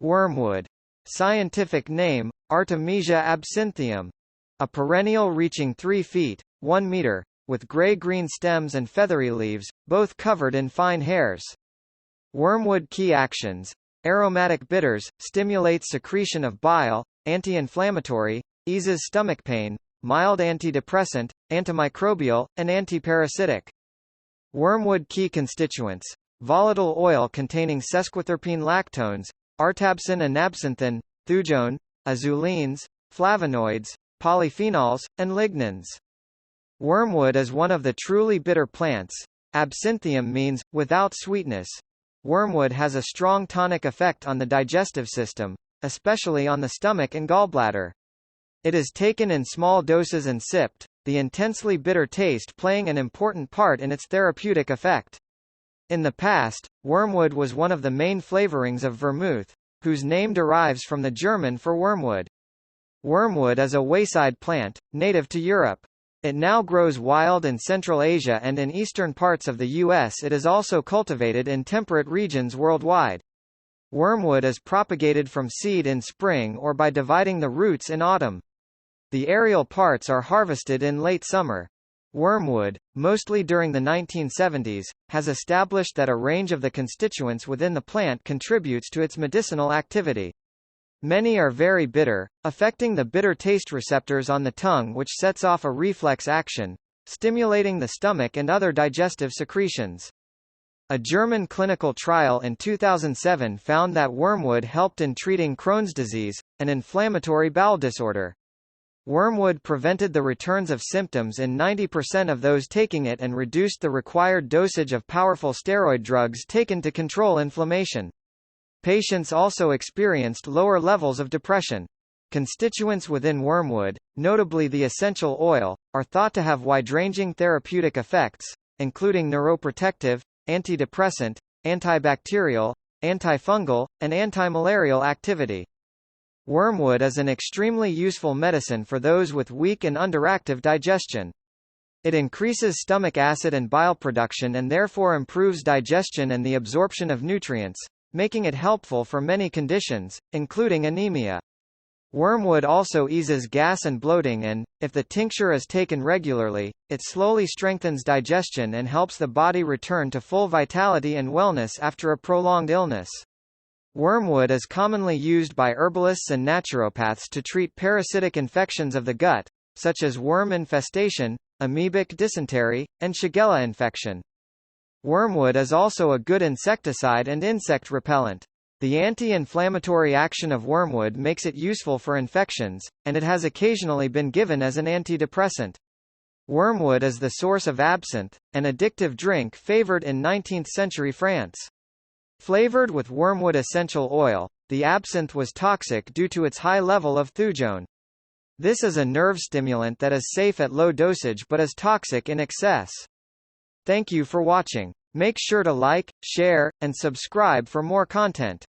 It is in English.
Wormwood. Scientific name, Artemisia absinthium. A perennial reaching 3 feet, 1 meter, with gray-green stems and feathery leaves, both covered in fine hairs. Wormwood key actions. Aromatic bitters, stimulates secretion of bile, anti-inflammatory, eases stomach pain, mild antidepressant, antimicrobial, and antiparasitic. Wormwood key constituents. Volatile oil containing sesquiterpene lactones, artabsin and absinthin, thujone, azulenes, flavonoids, polyphenols, and lignans. Wormwood is one of the truly bitter plants. Absinthium means, without sweetness. Wormwood has a strong tonic effect on the digestive system, especially on the stomach and gallbladder. It is taken in small doses and sipped, the intensely bitter taste playing an important part in its therapeutic effect. In the past, wormwood was one of the main flavorings of vermouth, whose name derives from the German for wormwood. Wormwood is a wayside plant, native to Europe. It now grows wild in Central Asia and in eastern parts of the U.S. It is also cultivated in temperate regions worldwide. Wormwood is propagated from seed in spring or by dividing the roots in autumn. The aerial parts are harvested in late summer. Wormwood, mostly during the 1970s, has established that a range of the constituents within the plant contributes to its medicinal activity. Many are very bitter, affecting the bitter taste receptors on the tongue, which sets off a reflex action, stimulating the stomach and other digestive secretions. A German clinical trial in 2007 found that wormwood helped in treating Crohn's disease, an inflammatory bowel disorder. Wormwood prevented the returns of symptoms in 90% of those taking it and reduced the required dosage of powerful steroid drugs taken to control inflammation. Patients also experienced lower levels of depression. Constituents within wormwood, notably the essential oil, are thought to have wide-ranging therapeutic effects, including neuroprotective, antidepressant, antibacterial, antifungal, and antimalarial activity. Wormwood is an extremely useful medicine for those with weak and underactive digestion. It increases stomach acid and bile production and therefore improves digestion and the absorption of nutrients, making it helpful for many conditions, including anemia. Wormwood also eases gas and bloating and, if the tincture is taken regularly, it slowly strengthens digestion and helps the body return to full vitality and wellness after a prolonged illness. Wormwood is commonly used by herbalists and naturopaths to treat parasitic infections of the gut, such as worm infestation, amoebic dysentery, and Shigella infection. Wormwood is also a good insecticide and insect repellent. The anti-inflammatory action of wormwood makes it useful for infections, and it has occasionally been given as an antidepressant. Wormwood is the source of absinthe, an addictive drink favored in 19th-century France. Flavored with wormwood essential oil, the absinthe was toxic due to its high level of thujone. This is a nerve stimulant that is safe at low dosage but is toxic in excess. Thank you for watching. Make sure to like, share, and subscribe for more content.